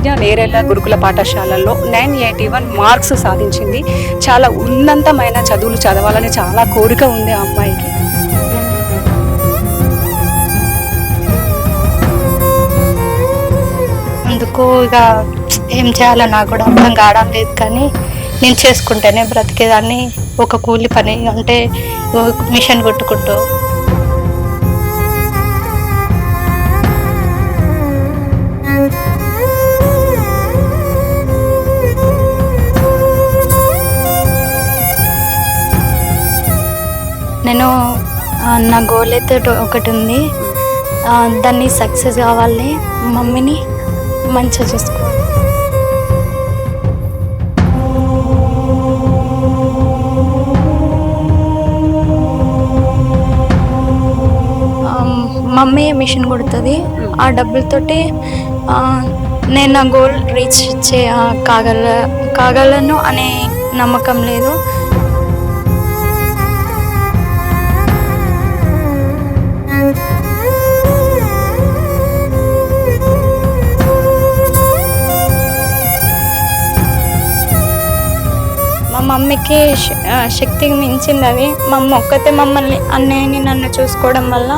శ్రీవిజ్ఞ నేరేళ్ల గురుకుల పాఠశాలల్లో 981 మార్క్స్ సాధించింది. చాలా ఉన్నతమైన చదువులు చదవాలని చాలా కోరిక ఉంది ఆ అమ్మాయికి. అందుకు ఇక ఏం చేయాలో నాకు కూడా అర్థం కావడం లేదు, కానీ నేను చేసుకుంటేనే బ్రతికేదాన్ని. ఒక కూలి పని అంటే మిషన్ కొట్టుకుంటూ నేను నా గోల్ అయితే ఒకటి ఉంది. దాన్ని సక్సెస్ కావాలి, మమ్మీని మంచిగా చూసుకోవాలి. మమ్మీ మిషన్ కుడుతుంది. ఆ డబ్బులతోటి నేను నా గోల్ రీచ్ కాగలను అనే నమ్మకం లేదు. మా మమ్మీకి శక్తికి మించింది అవి. మా అమ్మ ఒక్కతే మమ్మల్ని అన్నయ్యని నన్ను చూసుకోవడం వల్ల.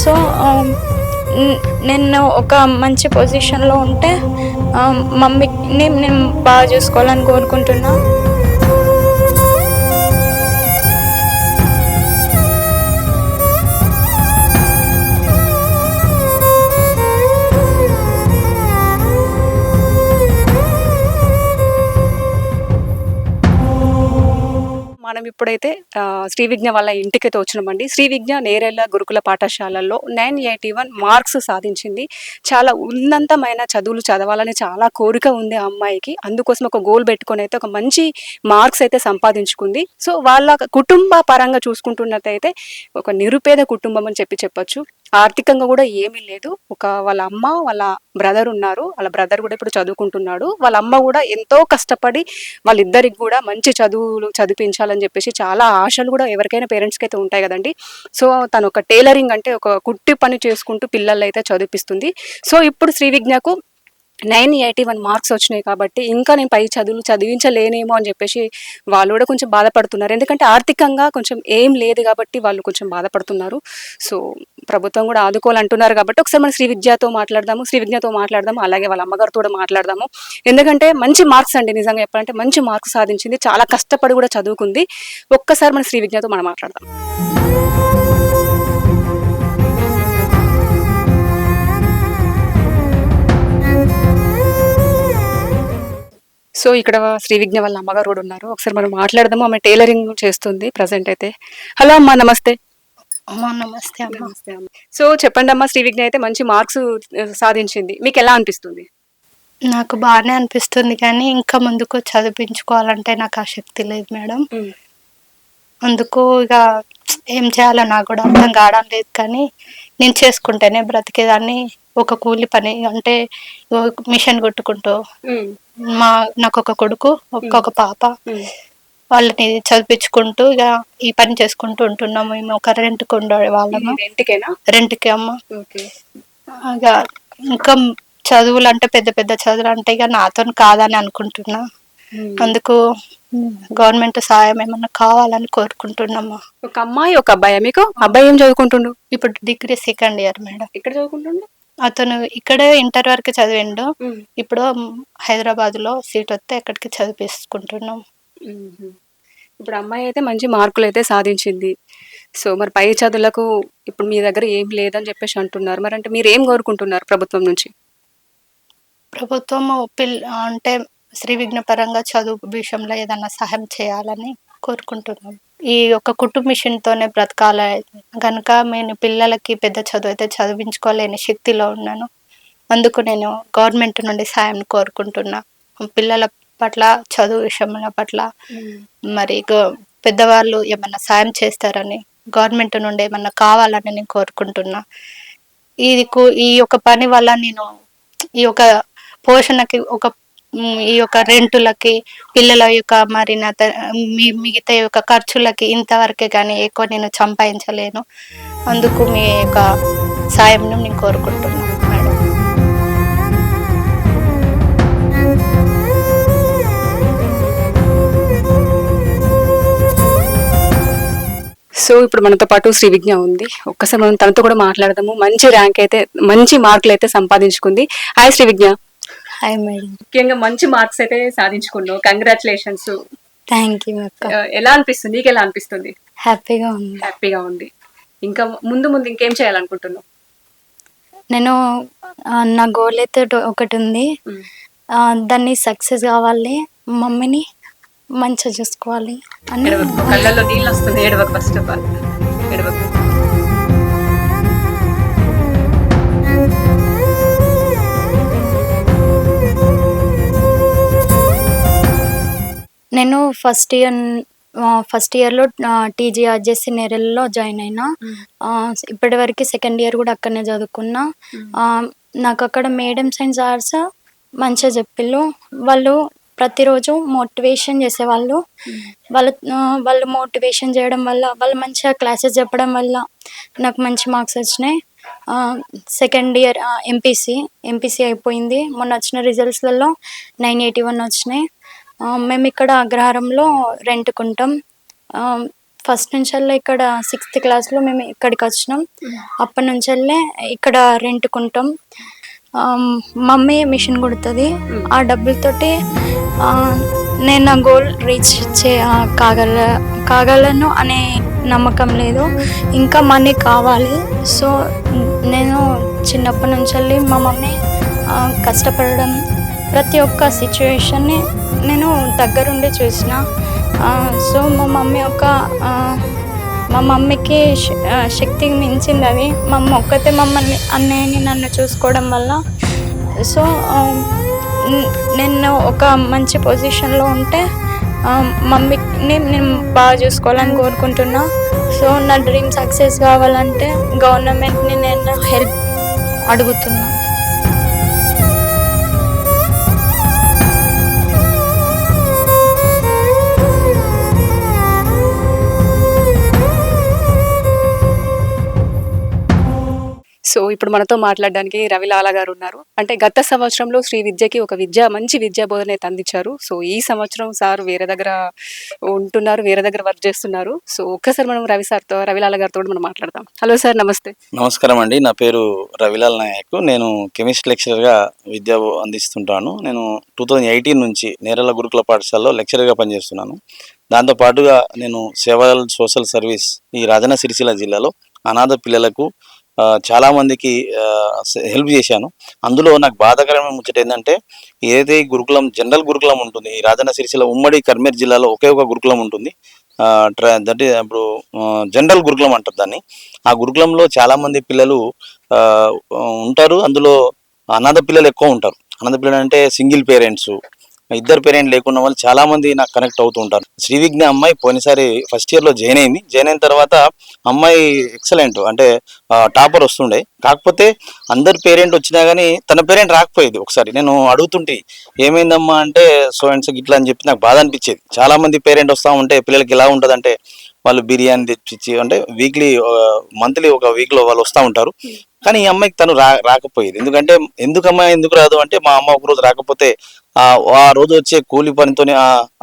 సో నేను ఒక మంచి పొజిషన్లో ఉంటే మమ్మీని నేను బాగా చూసుకోవాలని కోరుకుంటున్నా. మనం ఇప్పుడైతే శ్రీవిజ్ఞ వాళ్ళ ఇంటికైతే వచ్చినామండి. శ్రీవిజ్ఞ నేరేళ్ల గురుకుల పాఠశాలల్లో 981 మార్క్స్ సాధించింది. చాలా ఉన్నతమైన చదువులు చదవాలని చాలా కోరిక ఉంది ఆ అమ్మాయికి. అందుకోసం ఒక గోల్ పెట్టుకొని అయితే ఒక మంచి మార్క్స్ అయితే సంపాదించుకుంది. సో వాళ్ళ కుటుంబ పరంగా చూసుకుంటున్నట్టయితే ఒక నిరుపేద కుటుంబం అని చెప్పొచ్చు. ఆర్థికంగా కూడా ఏమీ లేదు. వాళ్ళ అమ్మ, వాళ్ళ బ్రదర్ ఉన్నారు. వాళ్ళ బ్రదర్ కూడా ఇప్పుడు చదువుకుంటున్నాడు. వాళ్ళ అమ్మ కూడా ఎంతో కష్టపడి వాళ్ళిద్దరికి కూడా మంచి చదువులు చదివించాలని చెప్పేసి చాలా ఆశలు కూడా ఎవరికైనా పేరెంట్స్కి అయితే ఉంటాయి కదండి. సో తను ఒక టైలరింగ్ అంటే ఒక కుట్టి పని చేసుకుంటూ పిల్లలు అయితే చదివిస్తుంది. సో ఇప్పుడు శ్రీవిజ్ఞకు 981 మార్క్స్ వచ్చినాయి కాబట్టి ఇంకా నేను పై చదువులు చదివించలేనేమో అని చెప్పేసి వాళ్ళు కూడా కొంచెం బాధపడుతున్నారు. ఎందుకంటే ఆర్థికంగా కొంచెం ఏం లేదు కాబట్టి వాళ్ళు కొంచెం బాధపడుతున్నారు. సో ప్రభుత్వం కూడా ఆదుకోవాలంటున్నారు కాబట్టి ఒకసారి మనం శ్రీవిజ్ఞతో మాట్లాడదాము, అలాగే వాళ్ళ అమ్మగారితో కూడా మాట్లాడదాము. ఎందుకంటే మంచి మార్క్స్ అండి, నిజంగా చెప్పాలంటే మంచి మార్క్స్ సాధించింది. చాలా కష్టపడి కూడా చదువుకుంది. ఒక్కసారి మన శ్రీవిజ్ఞతో మనం మాట్లాడదాం. సో ఇక్కడ శ్రీవిజ్ఞ వాళ్ళ అమ్మగారు కూడా ఉన్నారు. ఒకసారి మనం మాట్లాడదాము. ఆమె టైలరింగ్ చేస్తుంది ప్రజెంట్ అయితే. హలో అమ్మా, నమస్తే. నమస్తే అమ్మ. సో చెప్పండి అమ్మా, శ్రీవిజ్ఞ అయితే మంచి మార్క్స్ సాధించింది, మీకు ఎలా అనిపిస్తుంది? నాకు బాగానే అనిపిస్తుంది, కానీ ఇంకా ముందుకు చదివించుకోవాలంటే నాకు ఆ శక్తి లేదు మేడం. అందుకు ఇక ఏం చేయాలో నాకు కూడా అర్థం కావడం లేదు, కానీ నేను చేసుకుంటేనే బ్రతికేదాన్ని. ఒక కూలి పని అంటే మిషన్ కొట్టుకుంటూ నాకు ఒక కొడుకు, ఒక పాప, వాళ్ళని చదివించుకుంటూ ఇక ఈ పని చేసుకుంటూ ఉంటున్నాము. మేము ఒక రెంట్కి ఉండే వాళ్ళము. రెంట్కి అమ్మ. ఇక ఇంకా చదువులు అంటే పెద్ద పెద్ద చదువులు అంటే ఇక నాతో కాదని అనుకుంటున్నా. అందుకు గవర్నమెంట్ సాయం ఏమన్నా కావాలని కోరుకుంటున్నామా. ఒక అమ్మాయి ఒక అబ్బాయి. మీకు అబ్బాయి ఏం చదువుకుంటుండు? ఇప్పుడు డిగ్రీ సెకండ్ ఇయర్ మేడం. ఇక్కడ చదువుకుంటుండు? అతను ఇక్కడే ఇంటర్ వరకు చదివిండు. ఇప్పుడు హైదరాబాద్ లో సీట్ వస్తే ఎక్కడికి చదివించుకుంటున్నాం. ఇప్పుడు అమ్మాయి అయితే మంచి మార్కులు అయితే సాధించింది. సో మరి పై చదువులకు ఇప్పుడు మీ దగ్గర ఏం లేదని చెప్పేసి అంటున్నారు. మరి అంటే మీరు ఏం కోరుకుంటున్నారు ప్రభుత్వం నుంచి? ప్రభుత్వం అంటే శ్రీవిజ్ఞ పరంగా చదువు విషయంలో ఏదన్నా సహాయం చేయాలని కోరుకుంటున్నాం. ఈ యొక్క కుటుంబ మిషన్తోనే బ్రతకాల కనుక నేను పిల్లలకి పెద్ద చదువు అయితే చదివించుకోలేని శక్తిలో ఉన్నాను. అందుకు నేను గవర్నమెంట్ నుండి సాయం కోరుకుంటున్నా. పిల్లల పట్ల చదువు విషయంలో పట్ల మరి పెద్దవాళ్ళు ఏమన్నా సాయం చేస్తారని, గవర్నమెంట్ నుండి ఏమన్నా కావాలని నేను కోరుకుంటున్నా. ఈ యొక్క పని వల్ల నేను ఈ యొక్క పోషణకి ఈ యొక్క రెంటులకి, పిల్లల యొక్క మరి మిగతా యొక్క ఖర్చులకి ఇంతవరకే కానీ ఎక్కువ నేను సంపాదించలేను. అందుకు మీ యొక్క సాయం నేను కోరుకుంటున్నాను మేడం. సో ఇప్పుడు మనతో పాటు శ్రీ విజ్ఞ ఉంది. ఒక్కసారి మనం తనతో కూడా మాట్లాడదాము. మంచి ర్యాంక్ అయితే, మంచి మార్కులు అయితే సంపాదించుకుంది. Hi Sri Vigna. Hi madam. ముఖ్యంగా మంచి మార్క్స్ అయితే సాధించుకున్నావు, కంగ్రాచులేషన్స్. థ్యాంక్ యూ అక్క. ఎలా అనిపిస్తుంది, నీకు ఎలా అనిపిస్తుంది? హ్యాపీగా ఉంది. హ్యాపీగా ఉంది. ఇంకా ముందు ముందు ఇంకేం చేయాలనుకుంటున్నావు? నేను నా గోల్ అయితే ఒకటి ఉంది. దాన్ని సక్సెస్ కావాలి, మమ్మీని మంచిగా చూసుకోవాలి అని. ఏడవకు, కళ్ళల్లో నీళ్ళు వస్తుంది. ఏడవకు, ఫస్ట్ ఆఫ్ ఆల్ ఏడవకు. నేను ఫస్ట్ ఇయర్లో టీజీఆర్జేసి నేరెల్లో జాయిన్ అయినా. ఇప్పటి వరకు సెకండ్ ఇయర్ కూడా అక్కడనే చదువుకున్నా. నాకు అక్కడ మేడమ్స్ అండ్ సార్స్ మంచిగా చెప్పిళ్ళు. వాళ్ళు ప్రతిరోజు మోటివేషన్ చేసేవాళ్ళు. వాళ్ళు మోటివేషన్ చేయడం వల్ల, వాళ్ళు మంచిగా క్లాసెస్ చెప్పడం వల్ల నాకు మంచి మార్క్స్ వచ్చినాయి. సెకండ్ ఇయర్ ఎంపీసీ అయిపోయింది. మొన్న వచ్చిన రిజల్ట్స్లలో 981 వచ్చినాయి. మేము ఇక్కడ అగ్రహారంలో రెంట్కుంటాం. ఫస్ట్ నుంచల్లే ఇక్కడ 6th క్లాస్లో మేము ఇక్కడికి వచ్చినాం. అప్పటి నుంచల్లే ఇక్కడ రెంట్కుంటాం. మమ్మీ మిషన్ కుడుతుంది. ఆ డబ్బులతోటి నేను నా గోల్ రీచ్ కాగలను అనే నమ్మకం లేదు. ఇంకా మనీ కావాలి. సో నేను చిన్నప్పటి నుంచి మా మమ్మీ కష్టపడడం, ప్రతి ఒక్క సిచ్యువేషన్ని నేను దగ్గరుండి చూసిన. సో మా మమ్మీకి శక్తికి మించింది అది. మా అమ్మ ఒక్కతే మమ్మల్ని అన్నయ్యని నన్ను చూసుకోవడం వల్ల. సో నేను ఒక మంచి పొజిషన్లో ఉంటే మమ్మీని నేను బాగా చూసుకోవాలని కోరుకుంటున్నా. సో నా డ్రీమ్ సక్సెస్ కావాలంటే గవర్నమెంట్ని నేను హెల్ప్ అడుగుతున్నా. సో ఇప్పుడు మనతో మాట్లాడడానికి రవిలాల గారు ఉన్నారు. అంటే గత సంవత్సరంలో శ్రీ విద్యకి ఒక మంచి విద్యా బోధన అయితే అందించారు. సో ఈ సంవత్సరం సార్ వేరే దగ్గర ఉంటున్నారు, వేరే దగ్గర వర్క్ చేస్తున్నారు. సో ఒక్కసారి మనం రవిలాల గారితో మనం మాట్లాడతాం. హలో సార్, నమస్తే. నమస్కారం అండి. నా పేరు రవిలాల్ నాయక్. నేను కెమిస్ట్రీ లెక్చరర్గా విద్య అందిస్తుంటాను. నేను 2018 నుంచి నేరల గురుకుల పాఠశాలలో లెక్చరర్గా పనిచేస్తున్నాను. దాంతోపాటుగా నేను సోషల్ సర్వీస్ ఈ రాజన్న సిరిసిల్ల జిల్లాలో అనాథ పిల్లలకు చాలా మందికి హెల్ప్ చేశాను. అందులో నాకు బాధాకరమైన ముచ్చట ఏంటంటే, ఏదైతే ఈ గురుకులం జనరల్ గురుకులం ఉంటుంది, ఈ రాజన్న సిరిసిల్ల ఉమ్మడి కర్మేర్ జిల్లాలో ఒకే ఒక గురుకులం ఉంటుంది. దట్ ఇప్పుడు జనరల్ గురుకులం అంటారు దాన్ని. ఆ గురుకులంలో చాలా మంది పిల్లలు ఉంటారు. అందులో అనాథ పిల్లలు ఎక్కువ ఉంటారు. అనాథ పిల్లలు అంటే సింగిల్ పేరెంట్స్, ఇద్దరు పేరెంట్ లేకున్న వాళ్ళు చాలా మంది నాకు కనెక్ట్ అవుతూ ఉంటారు. శ్రీ విజ్ఞ అమ్మాయి పోయినసారి ఫస్ట్ ఇయర్లో జాయిన్ అయింది. జాయిన్ అయిన తర్వాత అమ్మాయి ఎక్సలెంట్, అంటే టాపర్ వస్తుండే. కాకపోతే అందరు పేరెంట్ వచ్చినా కానీ తన పేరెంట్ రాకపోయేది. ఒకసారి నేను అడుగుతుంటే ఏమైందమ్మా అంటే, సో అండ్ సో ఇట్లా అని చెప్పి నాకు బాధ అనిపించేది. చాలా మంది పేరెంట్ వస్తూ ఉంటే పిల్లలకి ఎలా ఉంటుంది అంటే, వాళ్ళు బిర్యానీ తెచ్చిచ్చి, అంటే మంత్లీ ఒక వీక్లో వాళ్ళు వస్తూ ఉంటారు. కానీ ఈ అమ్మాయికి తను రాకపోయేది. ఎందుకంటే ఎందుకు రాదు అంటే, మా అమ్మ ఒకరోజు రాకపోతే ఆ రోజు వచ్చే కూలి పనితోనే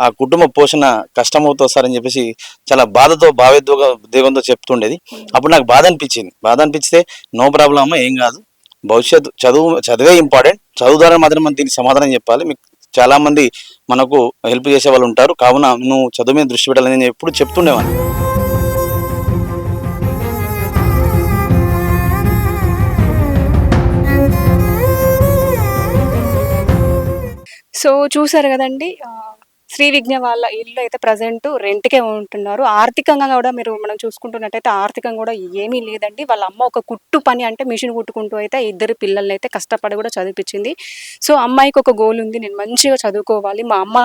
ఆ కుటుంబ పోషణ కష్టమవుతుంది సార్ అని చెప్పేసి చాలా బాధతో భావోద్వేగంతో చెప్తుండేది. అప్పుడు నాకు బాధ అనిపిస్తే నో ప్రాబ్లం అమ్మ, ఏం కాదు, భవిష్యత్తు చదివే ఇంపార్టెంట్, చదువు ద్వారా మాత్రం మనం దీనికి సమాధానం చెప్పాలి. మీకు చాలా మంది మనకు హెల్ప్ చేసే వాళ్ళు ఉంటారు, కావున నువ్వు చదువు మీద దృష్టి పెట్టాలని నేను ఎప్పుడు చెప్తుండేవాడిని. సో చూసారు కదండి, శ్రీ విజ్ఞ వాళ్ళ ఇల్లు అయితే ప్రజెంట్ రెంట్కే ఉంటున్నారు. ఆర్థికంగా కూడా మనం చూసుకుంటున్నట్టయితే ఆర్థికంగా కూడా ఏమీ లేదండి. వాళ్ళ అమ్మ ఒక కుట్టు పని, అంటే మిషన్ కుట్టుకుంటూ అయితే ఇద్దరు పిల్లల్ని అయితే కష్టపడి కూడా చదివించింది. సో అమ్మాయికి ఒక గోల్ ఉంది, నేను మంచిగా చదువుకోవాలి. మా అమ్మ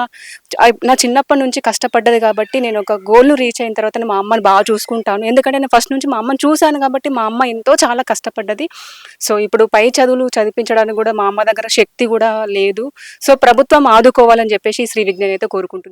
నా చిన్నప్పటి నుంచి కష్టపడ్డది కాబట్టి నేను ఒక గోల్ను రీచ్ అయిన తర్వాత మా అమ్మని బాగా చూసుకుంటాను. ఎందుకంటే నేను ఫస్ట్ నుంచి మా అమ్మని చూశాను కాబట్టి. మా అమ్మ ఎంతో చాలా కష్టపడ్డది. సో ఇప్పుడు పై చదువులు చదివించడానికి కూడా మా అమ్మ దగ్గర శక్తి కూడా లేదు. సో ప్రభుత్వం ఆదుకోవాలని చెప్పేసి శ్రీ విజ్ఞ అయితే కోరుకుంటుంది.